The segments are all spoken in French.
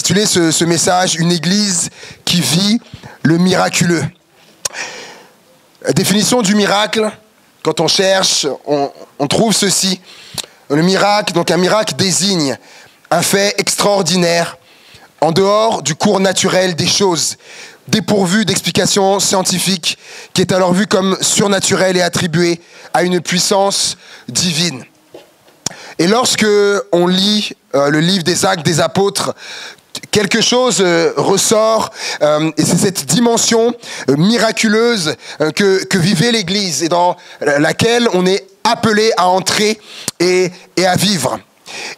intitulé ce message « Une église qui vit le miraculeux ». Définition du miracle, quand on cherche, on trouve ceci. Le miracle, donc un miracle désigne un fait extraordinaire en dehors du cours naturel des choses, dépourvu d'explications scientifiques, qui est alors vu comme surnaturel et attribué à une puissance divine. Et lorsque on lit le livre des Actes des Apôtres, quelque chose ressort, et c'est cette dimension miraculeuse que vivait l'Église et dans laquelle on est appelé à entrer et à vivre.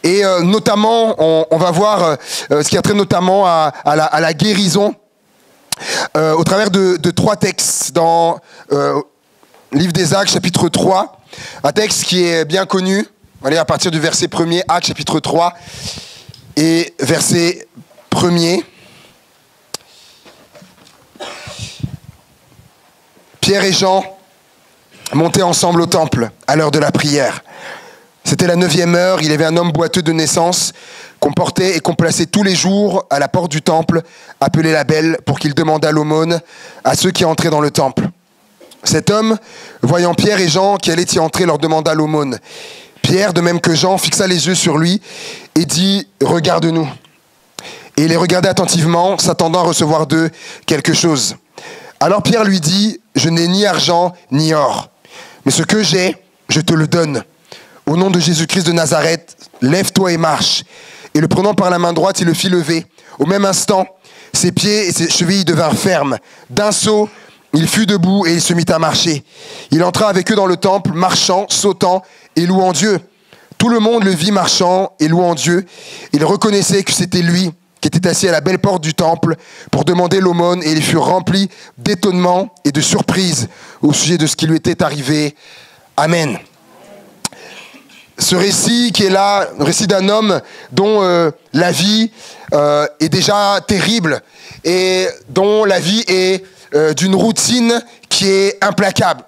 Et notamment, on va voir ce qui a trait notamment à la guérison au travers de 3 textes dans le livre des Actes, chapitre 3, un texte qui est bien connu. Allez, à partir du verset 1er, Actes chapitre 3 et verset 1er. Pierre et Jean montaient ensemble au temple à l'heure de la prière. C'était la 9e heure, il y avait un homme boiteux de naissance qu'on portait et qu'on plaçait tous les jours à la porte du temple, appelé la Belle, pour qu'il demandât l'aumône à ceux qui entraient dans le temple. Cet homme, voyant Pierre et Jean qui allaient y entrer, leur demanda l'aumône. Pierre, de même que Jean, fixa les yeux sur lui et dit « Regarde-nous ». Et il les regardait attentivement, s'attendant à recevoir d'eux quelque chose. Alors Pierre lui dit « Je n'ai ni argent ni or, mais ce que j'ai, je te le donne. Au nom de Jésus-Christ de Nazareth, lève-toi et marche. » Et le prenant par la main droite, il le fit lever. Au même instant, ses pieds et ses chevilles devinrent fermes. D'un saut, il fut debout et il se mit à marcher. Il entra avec eux dans le temple, marchant, sautant et louant Dieu. Tout le monde le vit marchant et louant Dieu. Il reconnaissait que c'était lui qui était assis à la belle porte du temple pour demander l'aumône, et il fut rempli d'étonnement et de surprise au sujet de ce qui lui était arrivé. Amen. Ce récit qui est là, le récit d'un homme dont la vie est déjà terrible et dont la vie est d'une routine qui est implacable.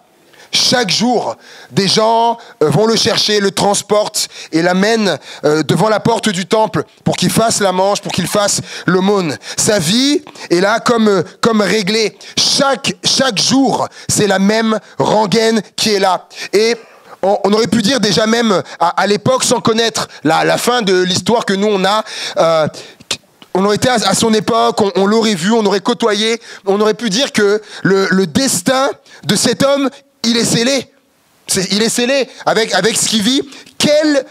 Chaque jour, des gens vont le chercher, le transportent et l'amènent devant la porte du temple pour qu'il fasse la manche, pour qu'il fasse l'aumône. Sa vie est là comme réglée. Chaque jour, c'est la même rengaine qui est là. Et on aurait pu dire déjà même à l'époque, sans connaître la fin de l'histoire que nous on a, on aurait été à son époque, on l'aurait vu, on aurait côtoyé, on aurait pu dire que le destin de cet homme, il est scellé. Il est scellé avec ce qu'il vit.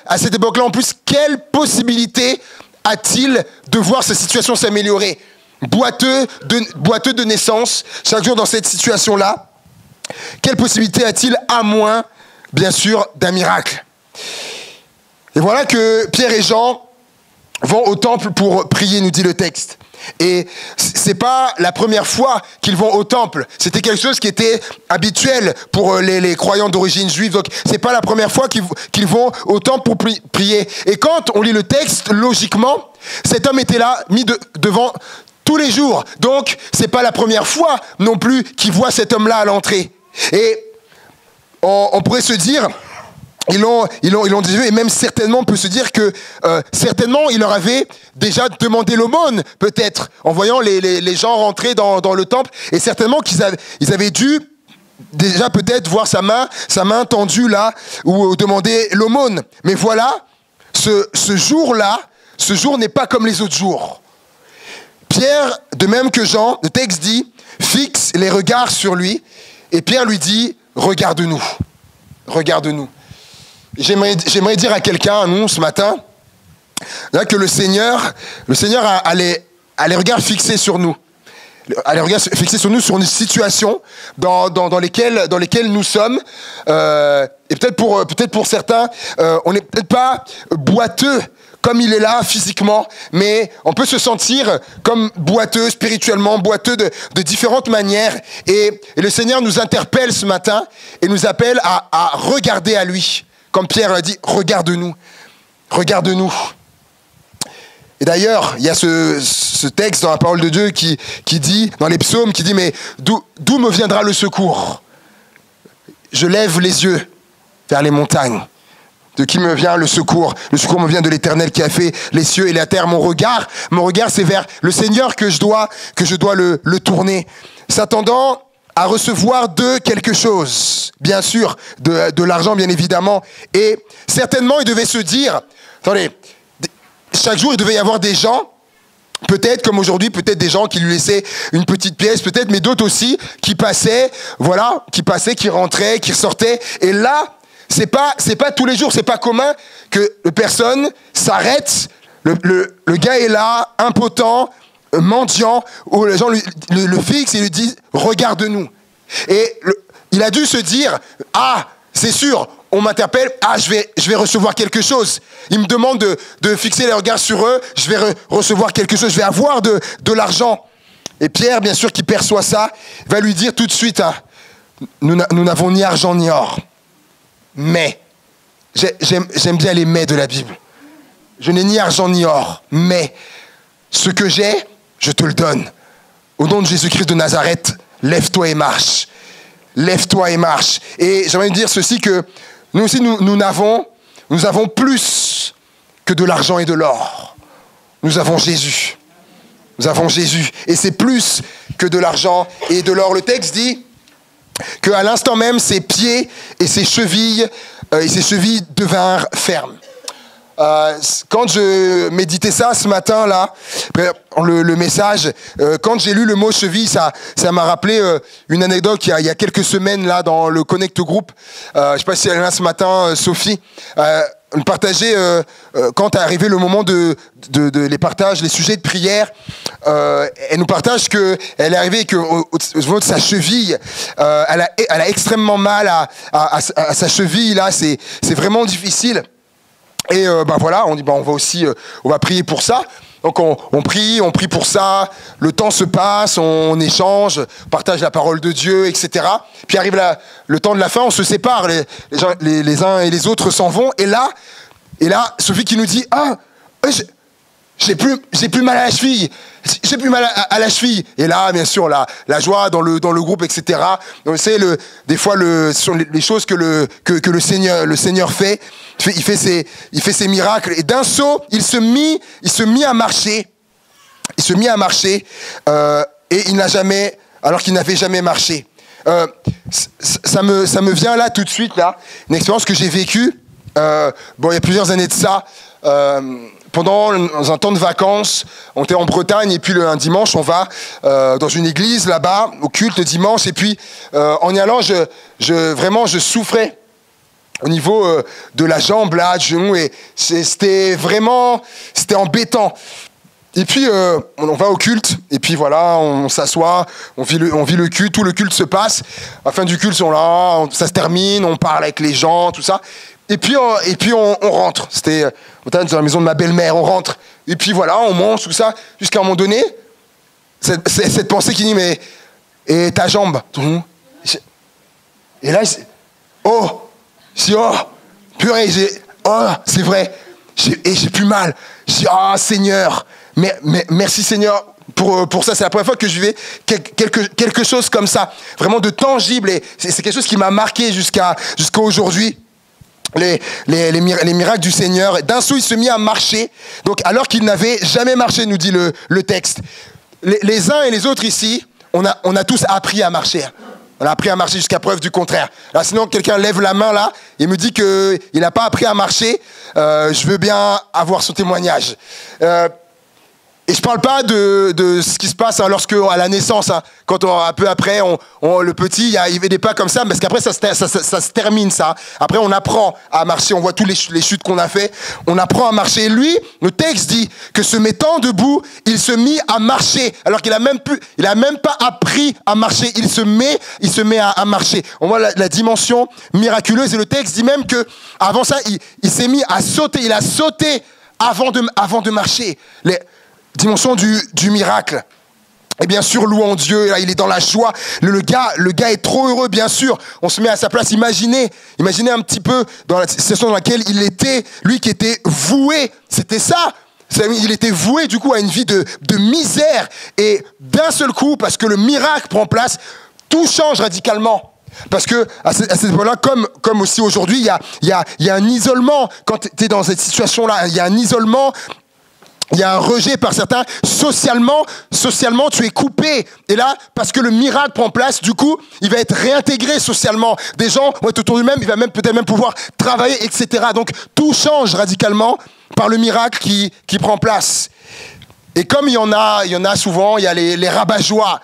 À cette époque-là en plus, quelle possibilité a-t-il de voir sa situation s'améliorer ? Boiteux de naissance, chaque jour dans cette situation-là, quelle possibilité a-t-il à moins, bien sûr, d'un miracle ? Et voilà que Pierre et Jean vont au temple pour prier, nous dit le texte. Et c'est pas la première fois qu'ils vont au temple. C'était quelque chose qui était habituel pour les croyants d'origine juive. Donc c'est pas la première fois qu'ils vont au temple pour prier. Et quand on lit le texte, logiquement, cet homme était là, mis devant tous les jours. Donc c'est pas la première fois non plus qu'ils voient cet homme-là à l'entrée. Et on pourrait se dire, ils l'ont dit, et même certainement on peut se dire que certainement il leur avait déjà demandé l'aumône, peut-être, en voyant les gens rentrer dans le temple, et certainement qu'ils avaient dû déjà peut-être voir sa main tendue là, ou demander l'aumône. Mais voilà, ce jour-là, ce jour n'est pas comme les autres jours. Pierre, de même que Jean, le texte dit, fixe les regards sur lui, et Pierre lui dit, regarde-nous, regarde-nous. J'aimerais dire à quelqu'un, nous, ce matin, là, que le Seigneur a les regards fixés sur nous. A les regards fixés sur nous, sur une situation dans lesquelles nous sommes. Et peut-être pour certains, on n'est peut-être pas boiteux comme il est là physiquement, mais on peut se sentir comme boiteux spirituellement, boiteux de différentes manières. Et le Seigneur nous interpelle ce matin et nous appelle à regarder à lui. Comme Pierre a dit, regarde-nous, regarde-nous. Et d'ailleurs, il y a ce texte dans la parole de Dieu qui dit, dans les psaumes, qui dit, mais d'où me viendra le secours ? Je lève les yeux vers les montagnes. De qui me vient le secours? Le secours me vient de l'Éternel qui a fait les cieux et la terre. Mon regard c'est vers le Seigneur que je dois le tourner. S'attendant à recevoir de quelque chose, bien sûr, de l'argent, bien évidemment. Et certainement, il devait se dire, attendez, chaque jour, il devait y avoir des gens, peut-être comme aujourd'hui, peut-être des gens qui lui laissaient une petite pièce, peut-être, mais d'autres aussi qui passaient, qui rentraient, qui ressortaient. Et là, c'est pas tous les jours, c'est pas commun que la personne s'arrête, le gars est là, impotent, mendiant, où les gens le fixent et lui disent « Regarde-nous ». Et il a dû se dire « Ah, c'est sûr, on m'interpelle, ah, je vais recevoir quelque chose. Ils me demandent de fixer les regards sur eux, je vais recevoir quelque chose, je vais avoir de l'argent. » Et Pierre, bien sûr, qui perçoit ça, va lui dire tout de suite hein, « Nous n'avons ni argent ni or. » Mais, j'aime bien les mais de la Bible. Je n'ai ni argent ni or, mais ce que j'ai, je te le donne. Au nom de Jésus-Christ de Nazareth, lève-toi et marche. Lève-toi et marche. Et j'aimerais dire ceci, que nous aussi, nous avons plus que de l'argent et de l'or. Nous avons Jésus. Nous avons Jésus. Et c'est plus que de l'argent et de l'or. Le texte dit qu'à l'instant même, ses pieds et ses chevilles devinrent fermes. Quand je méditais ça ce matin là, le message, quand j'ai lu le mot cheville, ça m'a rappelé une anecdote il y a quelques semaines là dans le Connect Group. Je sais pas si elle est là ce matin, Sophie. Elle partageait quand est arrivé le moment de les partages, les sujets de prière. Elle nous partage que elle est arrivée que au niveau de sa cheville, elle a extrêmement mal à sa cheville là. C'est vraiment difficile. Et voilà, on dit on va aussi on va prier pour ça. Donc on prie pour ça, le temps se passe, on échange, on partage la parole de Dieu, etc. Puis arrive le temps de la fin, on se sépare, les uns et les autres s'en vont. Et là, Sophie qui nous dit j'ai plus mal à la cheville. J'ai plus mal à la cheville. Et là, bien sûr, la joie dans le groupe, etc. Donc, c'est des fois ce sont les choses que le Seigneur fait. Il fait ses miracles. Et d'un saut, il se mit à marcher. Il se mit à marcher. Et il n'a jamais, alors qu'il n'avait jamais marché. Ça me vient là tout de suite là, une expérience que j'ai vécue. Il y a plusieurs années de ça. Pendant un temps de vacances, on était en Bretagne et puis un dimanche, on va dans une église là-bas, au culte dimanche. Et puis, en y allant, je souffrais au niveau de la jambe, là, du genou. Et c'était embêtant. Et puis, on va au culte. Et puis voilà, on s'assoit, on vit le culte, tout le culte se passe. À la fin du culte, ça se termine, on parle avec les gens, tout ça. Et puis on rentre. C'était dans la maison de ma belle-mère, on rentre. Et puis voilà, on mange, tout ça. Jusqu'à un moment donné, cette pensée qui dit, mais, et ta jambe? Et là, purée, c'est vrai. J'ai plus mal. J'ai Seigneur, mais merci Seigneur pour ça. C'est la première fois que je vivais quelque chose comme ça. Vraiment de tangible. Et c'est quelque chose qui m'a marqué jusqu'à aujourd'hui. Les miracles du Seigneur. D'un saut, il se mit à marcher. Donc, alors qu'il n'avait jamais marché, nous dit le texte. Les uns et les autres ici, on a tous appris à marcher. On a appris à marcher jusqu'à preuve du contraire. Là, sinon, quelqu'un lève la main là et me dit qu'il n'a pas appris à marcher. Je veux bien avoir son témoignage. Et je parle pas de ce qui se passe lorsque à la naissance, quand un peu après, le petit, il fait des pas comme ça, parce qu'après ça se termine ça. Après on apprend à marcher, on voit tous les chutes qu'on a fait, on apprend à marcher. Et lui, le texte dit que se mettant debout, il se mit à marcher, alors qu'il a même pas appris à marcher. Il se met à marcher. On voit la dimension miraculeuse. Et le texte dit même que avant ça, il s'est mis à sauter. Il a sauté avant de marcher. Dimension du miracle. Et bien sûr, louant Dieu, là, il est dans la joie. Le gars est trop heureux, bien sûr. On se met à sa place. Imaginez un petit peu dans la situation dans laquelle il était, lui qui était voué. C'était ça. Il était voué du coup à une vie de misère. Et d'un seul coup, parce que le miracle prend place, tout change radicalement. Parce que à cette époque-là, comme aussi aujourd'hui, il y a un isolement. Quand tu es dans cette situation-là, il y a un isolement, il y a un rejet par certains. Socialement, tu es coupé. Et là, parce que le miracle prend place, du coup, il va être réintégré socialement. Des gens vont être autour de lui-même, il va peut-être même pouvoir travailler, etc. Donc, tout change radicalement par le miracle qui prend place. Et comme il y en a souvent, il y a les rabat-joie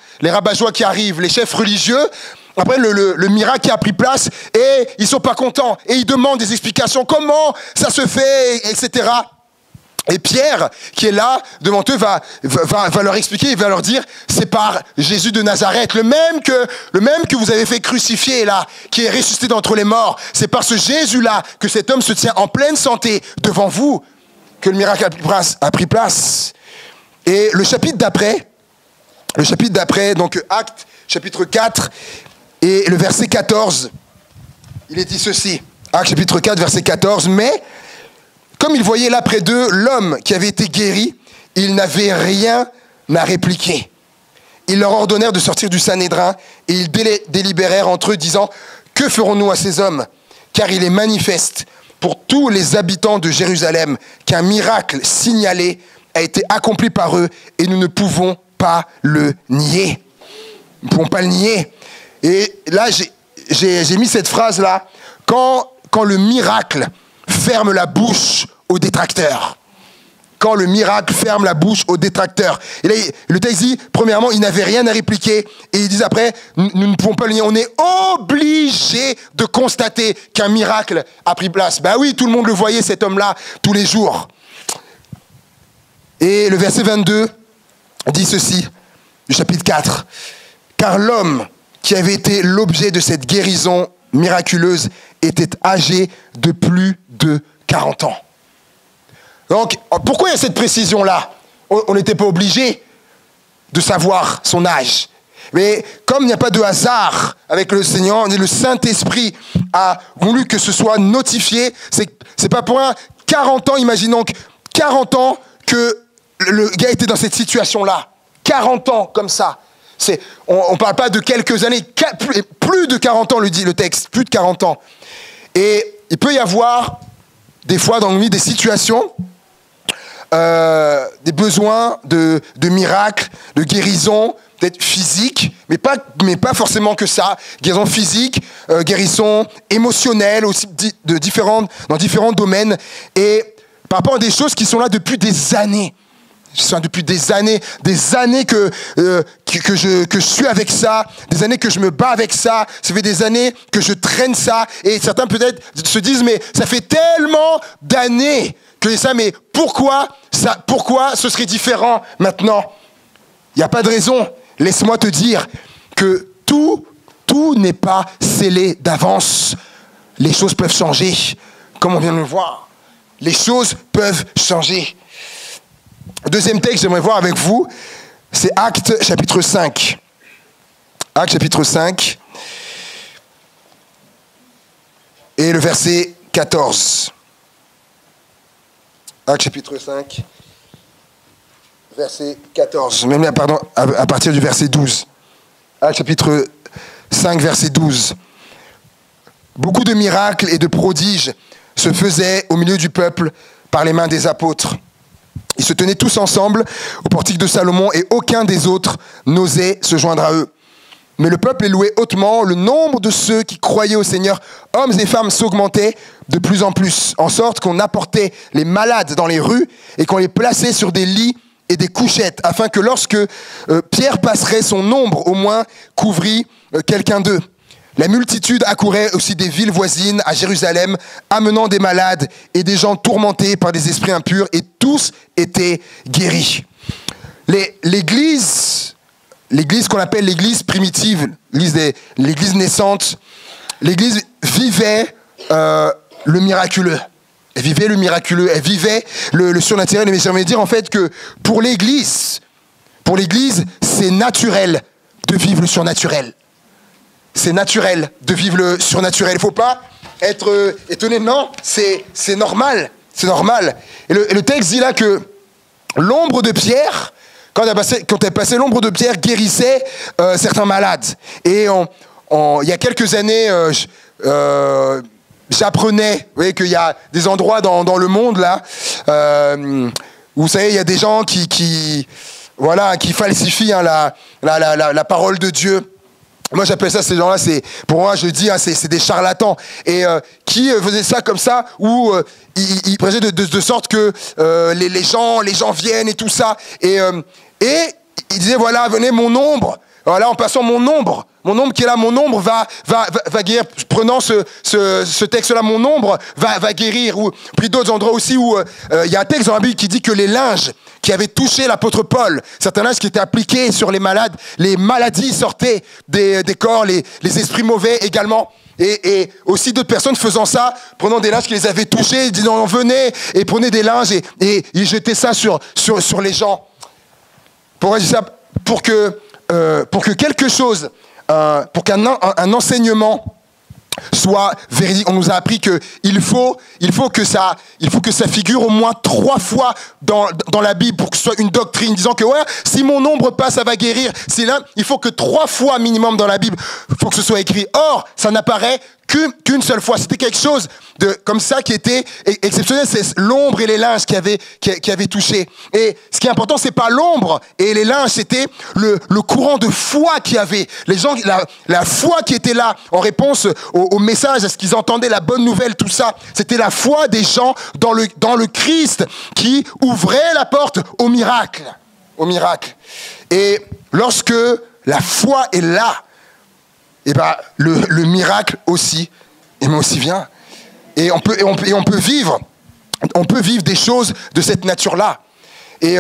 qui arrivent, les chefs religieux. Après, le miracle qui a pris place, et ils sont pas contents. Et ils demandent des explications. Comment ça se fait, etc. Et Pierre, qui est là, devant eux, va leur expliquer, il va leur dire, c'est par Jésus de Nazareth, le même que vous avez fait crucifier là, qui est ressuscité d'entre les morts. C'est par ce Jésus-là que cet homme se tient en pleine santé devant vous, que le miracle a pris place. Et le chapitre d'après, donc Actes, chapitre 4, et le verset 14, il est dit ceci. Actes, chapitre 4, verset 14, mais comme ils voyaient là près d'eux l'homme qui avait été guéri, ils n'avaient rien à répliquer. Ils leur ordonnèrent de sortir du Sanhédrin et ils délibérèrent entre eux, disant « Que ferons-nous à ces hommes ? Car il est manifeste pour tous les habitants de Jérusalem qu'un miracle signalé a été accompli par eux et nous ne pouvons pas le nier. » Nous ne pouvons pas le nier. Et là, j'ai mis cette phrase-là. Quand le miracle ferme la bouche aux détracteurs. Quand le miracle ferme la bouche aux détracteurs. Et là, le texte dit, premièrement, ils n'avaient rien à répliquer. Et ils disent après, nous ne pouvons pas le nier. On est obligé de constater qu'un miracle a pris place. Ben oui, tout le monde le voyait, cet homme-là, tous les jours. Et le verset 22 dit ceci, du chapitre 4. Car l'homme qui avait été l'objet de cette guérison miraculeuse était âgé de plus de 40 ans. Donc, pourquoi il y a cette précision-là ? On n'était pas obligé de savoir son âge. Mais comme il n'y a pas de hasard avec le Seigneur, le Saint-Esprit a voulu que ce soit notifié. C'est pas pour un 40 ans, imaginons que 40 ans que le gars était dans cette situation-là. 40 ans comme ça. On ne parle pas de quelques années, plus de 40 ans, le dit le texte, plus de 40 ans. Et il peut y avoir, des fois dans nos vies, des situations, des besoins de miracles, de guérison, peut-être physique, mais pas forcément que ça. Guérison physique, guérison émotionnelle, aussi dans différents domaines. Et par rapport à des choses qui sont là depuis des années. Depuis des années que je suis avec ça, des années que je me bats avec ça, ça fait des années que je traîne ça, et certains peut-être se disent, mais ça fait tellement d'années que j'ai ça, mais pourquoi ce serait différent maintenant ? Il n'y a pas de raison. Laisse-moi te dire que tout n'est pas scellé d'avance. Les choses peuvent changer, comme on vient de le voir. Les choses peuvent changer. Le deuxième texte que j'aimerais voir avec vous, c'est Actes chapitre 5. Actes chapitre 5 et le verset 14. Actes chapitre 5, verset 14. Même pardon, à partir du verset 12. Actes chapitre 5, verset 12. Beaucoup de miracles et de prodiges se faisaient au milieu du peuple par les mains des apôtres. Ils se tenaient tous ensemble au portique de Salomon et aucun des autres n'osait se joindre à eux. Mais le peuple les louait hautement, le nombre de ceux qui croyaient au Seigneur, hommes et femmes, s'augmentait de plus en plus, en sorte qu'on apportait les malades dans les rues et qu'on les plaçait sur des lits et des couchettes, afin que lorsque Pierre passerait, son ombre au moins couvrit quelqu'un d'eux. La multitude accourait aussi des villes voisines à Jérusalem, amenant des malades et des gens tourmentés par des esprits impurs, et tous étaient guéris. L'église qu'on appelle l'église primitive, l'église naissante, l'église vivait le miraculeux. Elle vivait le miraculeux, elle vivait le surnaturel. Mais j'aimerais dire en fait que pour l'église, c'est naturel de vivre le surnaturel. C'est naturel de vivre le surnaturel. Il ne faut pas être étonné. Non, c'est normal. C'est normal. Et le texte dit là que l'ombre de Pierre, quand elle passait, l'ombre de Pierre guérissait certains malades. Et il y a quelques années, j'apprenais, vous voyez, qu'il y a des endroits dans le monde là, où vous savez, il y a des gens qui falsifient la parole de Dieu. Moi, j'appelle ça, ces gens-là, pour moi, je dis, c'est des charlatans. Et qui faisaient ça comme ça, où ils prêchaient de sorte que les gens viennent et tout ça. Et ils disaient, voilà, venez, mon ombre. Voilà, en passant mon ombre qui est là, mon ombre va guérir. Prenant ce texte-là, mon ombre va guérir. Ou puis d'autres endroits aussi où il y a un texte dans la Bible qui dit que les linges qui avaient touché l'apôtre Paul, certains linges qui étaient appliqués sur les malades, les maladies sortaient des corps, les esprits mauvais également. Et aussi d'autres personnes faisant ça, prenant des linges qui les avaient touchés, disant venez et prenez des linges et ils jetaient ça sur les gens. Pourquoi je dis ça? Pour que quelque chose, pour qu'un enseignement soit véridique. On nous a appris que il faut que ça figure au moins 3 fois dans la Bible pour que ce soit une doctrine, disant que ouais, si mon ombre passe, ça va guérir. C'est là, il faut que 3 fois minimum dans la Bible, il faut que ce soit écrit. Or, ça n'apparaît qu'une seule fois. C'était quelque chose comme ça qui était exceptionnel. C'est l'ombre et les linges qui avaient touché. Et ce qui est important, c'est pas l'ombre et les linges, c'était le courant de foi qu'il y avait. Les gens, la foi qui était là en réponse au message, à ce qu'ils entendaient, la bonne nouvelle, tout ça. C'était la foi des gens dans le Christ qui ouvrait la porte au miracle. Au miracle. Et lorsque la foi est là, et ben le miracle aussi, et moi aussi vient. Et on peut vivre des choses de cette nature-là. Et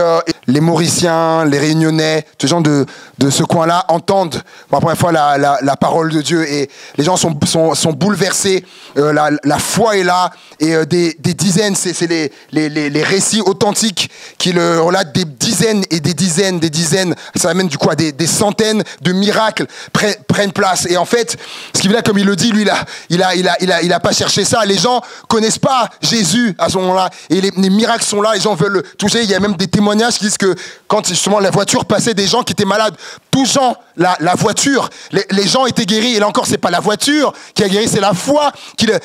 les Mauriciens, les Réunionnais, ces gens de ce coin-là entendent pour la première fois la parole de Dieu et les gens sont bouleversés. La foi est là et des dizaines, c'est les récits authentiques qui le relatent, des dizaines et des dizaines. Ça amène du coup à des centaines de miracles prennent place. Et en fait, ce qu'il veut là, comme il le dit, lui, il a pas cherché ça. Les gens connaissent pas Jésus à ce moment-là et les miracles sont là. Les gens veulent le toucher. Il y a même des témoignages qui disent que quand justement la voiture passait, des gens qui étaient malades, touchant la voiture, les gens étaient guéris. Et là encore, c'est pas la voiture qui a guéri, c'est la foi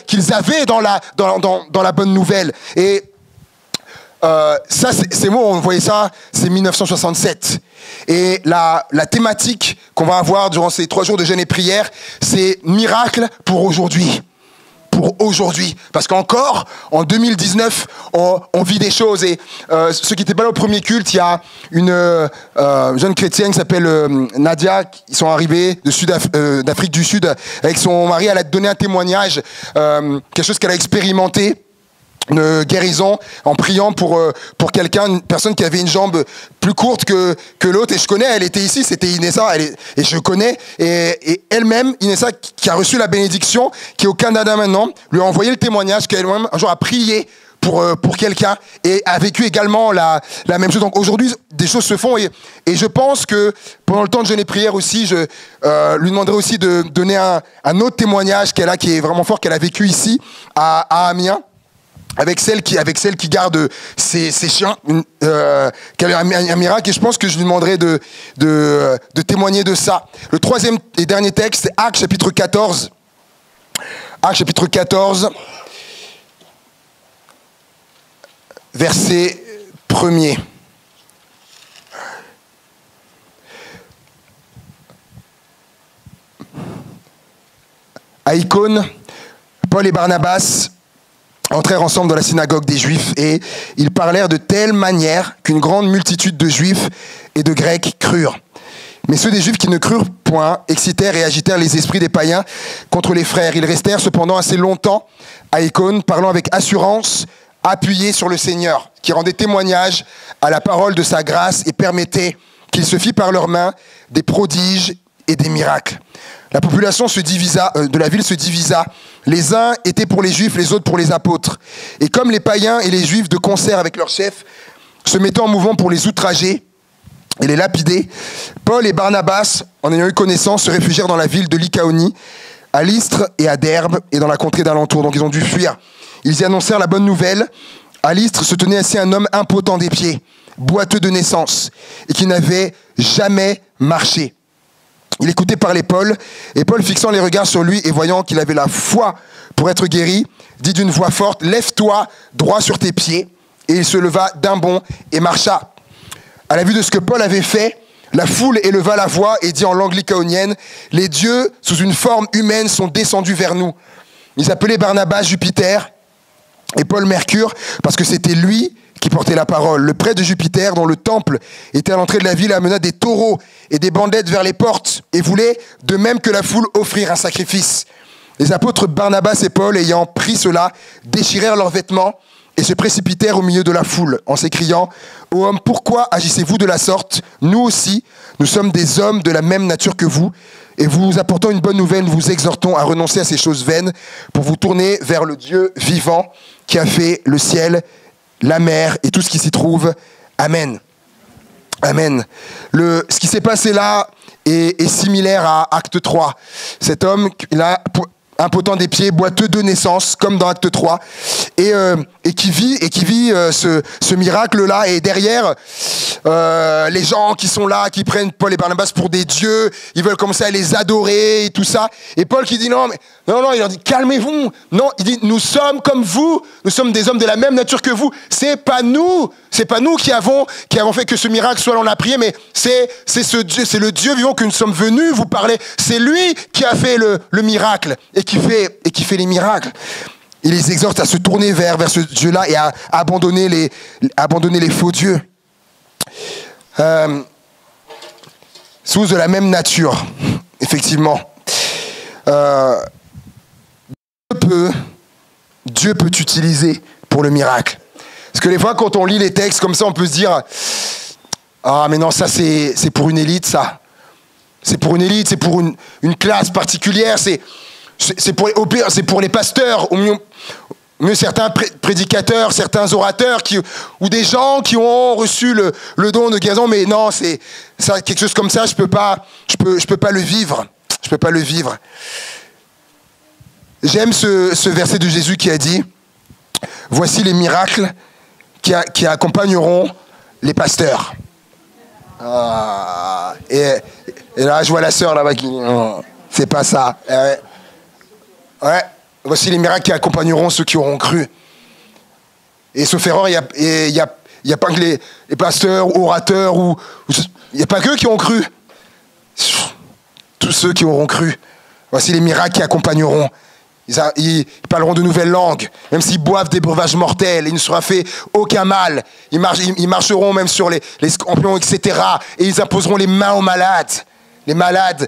qu'ils avaient dans la bonne nouvelle. Et ça, c'est moi, on voyait ça, c'est 1967. Et la thématique qu'on va avoir durant ces 3 jours de jeûne et prière, c'est miracle pour aujourd'hui. Pour aujourd'hui. Parce qu'encore, en 2019, on vit des choses. Et ceux qui n'étaient pas là au premier culte, il y a une jeune chrétienne qui s'appelle Nadia, qui sont arrivés d'Afrique du Sud avec son mari. Elle a donné un témoignage, quelque chose qu'elle a expérimenté. Une guérison en priant pour quelqu'un, une personne qui avait une jambe plus courte que l'autre. Et je connais, elle était ici, c'était Inessa, et je connais. Et elle-même, Inessa, qui a reçu la bénédiction, qui est au Canada maintenant, lui a envoyé le témoignage qu'elle-même, un jour, a prié pour quelqu'un et a vécu également la même chose. Donc aujourd'hui, des choses se font et je pense que pendant le temps de jeûne et prière aussi, je lui demanderai aussi de donner un autre témoignage qu'elle a, qui est vraiment fort, qu'elle a vécu ici à Amiens. Avec celle qui garde ses chiens, qu'elle a un miracle, et je pense que je lui demanderai de témoigner de ça. Le 3e et dernier texte, c'est Actes chapitre 14. Actes chapitre 14, verset 1er. À Icône, Paul et Barnabas entrèrent ensemble dans la synagogue des Juifs et ils parlèrent de telle manière qu'une grande multitude de Juifs et de Grecs crurent. Mais ceux des Juifs qui ne crurent point excitèrent et agitèrent les esprits des païens contre les frères. Ils restèrent cependant assez longtemps à Icône, parlant avec assurance, appuyés sur le Seigneur, qui rendait témoignage à la parole de sa grâce et permettait qu'il se fît par leurs mains des prodiges et des miracles. La population de la ville se divisa. Les uns étaient pour les Juifs, les autres pour les apôtres. Et comme les païens et les Juifs, de concert avec leurs chefs, se mettant en mouvement pour les outrager et les lapider, Paul et Barnabas, en ayant eu connaissance, se réfugièrent dans la ville de Lycaonie, à Lystre et à Derbe, et dans la contrée d'alentour. Donc ils ont dû fuir. Ils y annoncèrent la bonne nouvelle. À Lystre se tenait assis un homme impotent des pieds, boiteux de naissance, et qui n'avait jamais marché. Il écoutait parler Paul, et Paul, fixant les regards sur lui et voyant qu'il avait la foi pour être guéri, dit d'une voix forte, « Lève-toi droit sur tes pieds. » Et il se leva d'un bond et marcha. À la vue de ce que Paul avait fait, la foule éleva la voix et dit en langue lycaonienne, « Les dieux, sous une forme humaine, sont descendus vers nous. » Ils appelaient Barnabas Jupiter et Paul Mercure, parce que c'était lui qui portait la parole. Le prêtre de Jupiter, dont le temple était à l'entrée de la ville, amena des taureaux et des bandettes vers les portes et voulait, de même que la foule, offrir un sacrifice. Les apôtres Barnabas et Paul, ayant pris cela, déchirèrent leurs vêtements et se précipitèrent au milieu de la foule, en s'écriant « Ô hommes, pourquoi agissez-vous de la sorte? Nous aussi, nous sommes des hommes de la même nature que vous, et vous apportant une bonne nouvelle, nous vous exhortons à renoncer à ces choses vaines pour vous tourner vers le Dieu vivant qui a fait le ciel, la mer et tout ce qui s'y trouve. Amen. » Amen. Ce qui s'est passé là est similaire à Acte 3. Cet homme, il a impotent des pieds, boiteux de naissance, comme dans Acte 3, et qui vit ce miracle-là. Et derrière, les gens qui sont là, qui prennent Paul et Barnabas pour des dieux, ils veulent commencer à les adorer et tout ça. Et Paul qui dit non, il leur dit calmez-vous. Non, il dit nous sommes comme vous, nous sommes des hommes de la même nature que vous. C'est pas nous qui avons fait que ce miracle soit là, on a prié, mais c'est le Dieu vivant que nous sommes venus vous parler. C'est lui qui a fait le miracle et qui fait les miracles. Il les exhorte à se tourner vers ce Dieu-là et à abandonner les faux dieux. Sous de la même nature, effectivement. Dieu peut t'utiliser pour le miracle. Parce que des fois, quand on lit les textes comme ça, on peut se dire « Ah, mais non, ça, c'est pour une élite, ça. C'est pour une élite, c'est pour une classe particulière, c'est pour les pasteurs, au mieux certains prédicateurs, certains orateurs, ou des gens qui ont reçu le don de guérison, mais non, c'est quelque chose comme ça, je peux pas le vivre. Je peux pas le vivre. » J'aime ce verset de Jésus qui a dit « Voici les miracles qui accompagneront les pasteurs. » Et là, je vois la sœur là-bas qui... c'est pas ça. Ouais. Voici les miracles qui accompagneront ceux qui auront cru. Et sauf erreur, il y a pas que les pasteurs, orateurs, il n'y a pas qu'eux qui ont cru. Tous ceux qui auront cru. Voici les miracles qui accompagneront. Ils parleront de nouvelles langues, même s'ils boivent des breuvages mortels, il ne sera fait aucun mal. Ils marcheront même sur les scorpions, etc. Et ils imposeront les mains aux malades. Les malades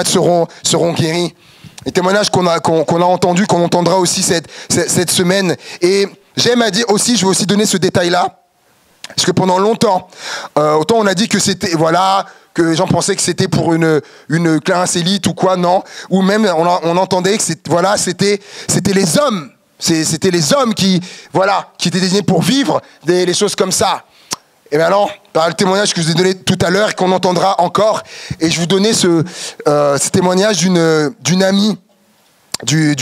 seront guéris. Les témoignages qu'on a entendus, qu'on entendra aussi cette semaine. Et j'aime à dire aussi, je vais aussi donner ce détail-là, parce que pendant longtemps, autant on a dit que c'était, voilà, que les gens pensaient que c'était pour une classe élite ou quoi, non. Ou même, on entendait que c'était les hommes. C'était les hommes qui étaient désignés pour vivre les choses comme ça. Et maintenant, par le témoignage que je vous ai donné tout à l'heure et qu'on entendra encore, et je vous donnais ce témoignage d'une amie qui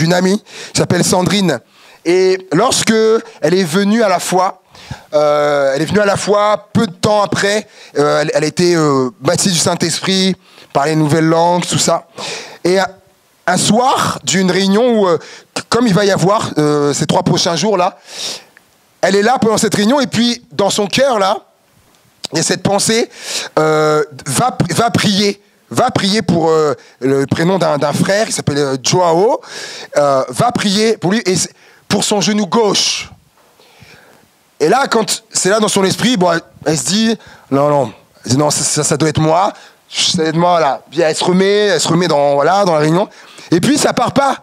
s'appelle Sandrine. Et lorsque elle est venue à la foi, peu de temps après, elle a été baptisée du Saint-Esprit, par les nouvelles langues, tout ça. Et un soir d'une réunion où, comme il va y avoir ces 3 prochains jours là, elle est là pendant cette réunion et puis dans son cœur là, il y a cette pensée, va prier pour le prénom d'un frère qui s'appelle Joao, va prier pour lui et pour son genou gauche. Et là, quand c'est là dans son esprit, bon, elle se dit, non, ça doit être moi. Ça doit être moi, là. Puis elle se remet dans la réunion. Et puis, ça part pas.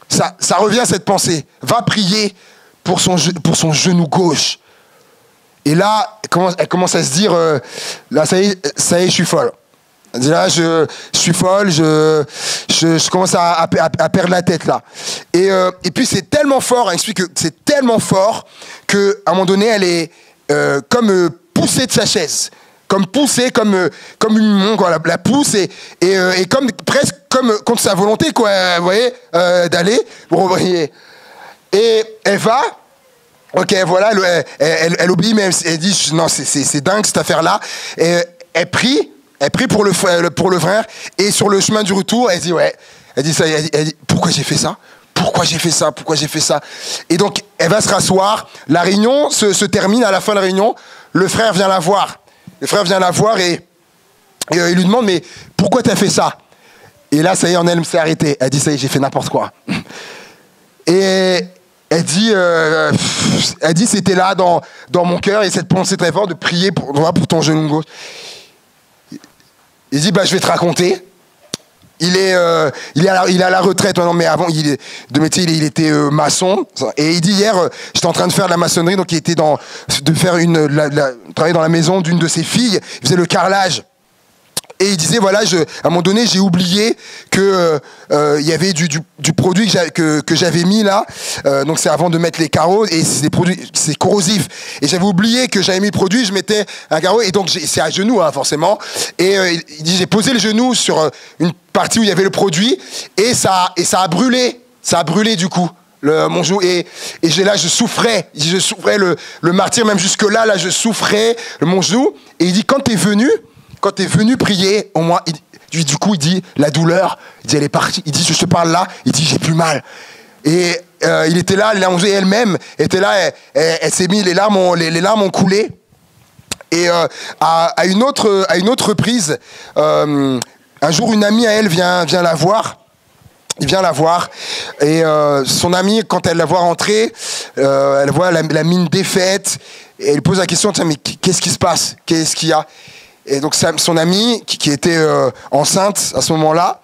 Ça revient, cette pensée. Va prier pour son genou gauche. Et là, elle commence à se dire, là, ça y est, je suis folle. Elle dit, là, je suis folle, je commence à perdre la tête, là. Et puis, c'est tellement fort, elle explique que c'est tellement fort qu'à un moment donné, elle est comme poussée de sa chaise. Comme poussée, comme une quoi, la pousse, et comme, presque comme contre sa volonté, quoi, vous voyez, d'aller. Vous voyez. Et elle va... Ok, voilà, elle obéit, mais elle dit, non, c'est dingue cette affaire-là. Et elle prie, Elle prie pour le frère. Et sur le chemin du retour, elle dit, ouais. Elle dit ça, elle dit, pourquoi j'ai fait ça? Pourquoi j'ai fait ça? Pourquoi j'ai fait ça? Et donc, elle va se rasseoir. La réunion se termine. À la fin de la réunion, le frère vient la voir. Le frère vient la voir et il lui demande, mais pourquoi tu as fait ça? Et là, ça y est, en elle s'est arrêtée. Elle dit, ça y est, j'ai fait n'importe quoi. Et elle dit, c'était là dans mon cœur et cette pensée très forte de prier pour ton genou gauche. Il dit, je vais te raconter. Il est à la retraite maintenant, mais avant, de métier, il était maçon. Et il dit, hier, j'étais en train de faire de la maçonnerie, donc il était travailler dans la maison d'une de ses filles. Il faisait le carrelage. Et il disait, voilà, à un moment donné, j'ai oublié que il y avait du produit que j'avais mis là. Donc c'est avant de mettre les carreaux, et c'est corrosif. Et j'avais oublié que j'avais mis le produit, je mettais un carreau, et donc c'est à genoux, hein, forcément. Et il dit, j'ai posé le genou sur une partie où il y avait le produit, et ça a brûlé. Ça a brûlé du coup. Mon genou, et je souffrais. Je souffrais le martyre, même jusque-là, là, je souffrais mon genou. Et il dit, quand t'es venu prier, au moins, du coup, il dit, la douleur, il dit, elle est partie. Il dit, je te parle là, il dit, j'ai plus mal. Et il était là, elle-même était là, elle s'est mis, les larmes ont coulé. Et à une autre reprise, un jour, une amie à elle vient la voir. Il vient la voir, et son amie, quand elle la voit rentrer, elle voit la mine défaite, et elle pose la question, tiens, mais qu'est-ce qui se passe? Qu'est-ce qu'il y a? Et donc son amie, qui était enceinte à ce moment-là,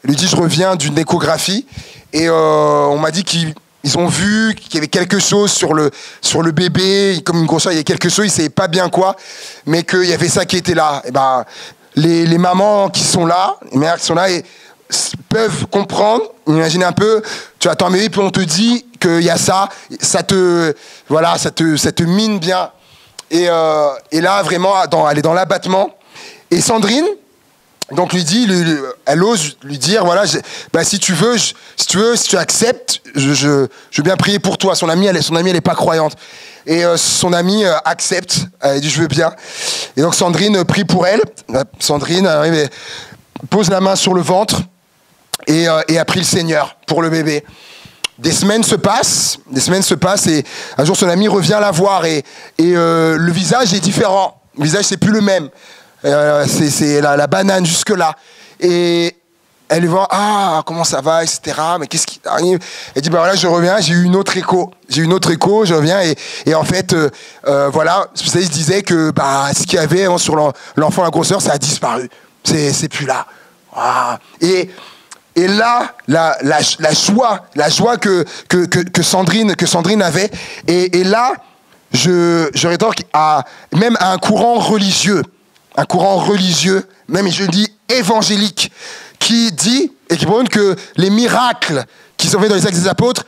lui dit, je reviens d'une échographie, et on m'a dit qu'ils ont vu qu'il y avait quelque chose sur le bébé, comme une grosseur, il y avait quelque chose, ils ne savaient pas bien quoi, mais qu'il y avait ça qui était là. Et les mamans qui sont là, les mères qui sont là, peuvent comprendre, imaginez un peu, tu attends un bébé, puis on te dit qu'il y a ça te mine bien. Et là, vraiment, elle est dans l'abattement. Et Sandrine, donc elle ose lui dire, voilà, si tu acceptes, je veux bien prier pour toi. Son amie, elle est pas croyante. Et son amie accepte, elle dit, je veux bien. Et donc Sandrine prie pour elle. Sandrine arrive et pose la main sur le ventre et a pris le Seigneur pour le bébé. Des semaines se passent et un jour son ami revient la voir et le visage est différent. Le visage c'est plus le même. C'est la banane jusque là. Et elle voit, comment ça va, etc. Mais qu'est-ce qui arrive? Elle dit, voilà, je reviens, j'ai eu une autre écho, je reviens et en fait, voilà, le spécialiste disait que ce qu'il y avait sur l'enfant, la grosseur, ça a disparu. C'est plus là. Et là, la joie que Sandrine avait, et là, je rétorque même à un courant religieux, même je dis évangélique, qui dit et qui prône que les miracles qui sont faits dans les actes des apôtres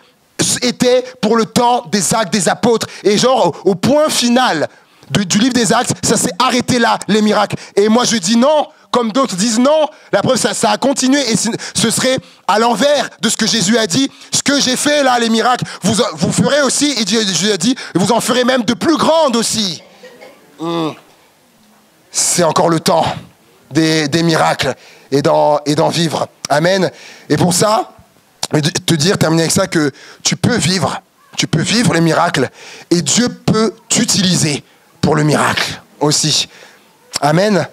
étaient pour le temps des actes des apôtres. Et genre, au point final du livre des actes, ça s'est arrêté là, les miracles. Et moi, je dis non, comme d'autres disent non. La preuve, ça a continué. Et ce serait à l'envers de ce que Jésus a dit. Ce que j'ai fait là, les miracles, vous ferez aussi. Et Jésus a dit, vous en ferez même de plus grandes aussi. C'est encore le temps des miracles et d'en vivre. Amen. Et pour ça, terminer avec ça, que tu peux vivre les miracles et Dieu peut t'utiliser pour le miracle aussi. Amen.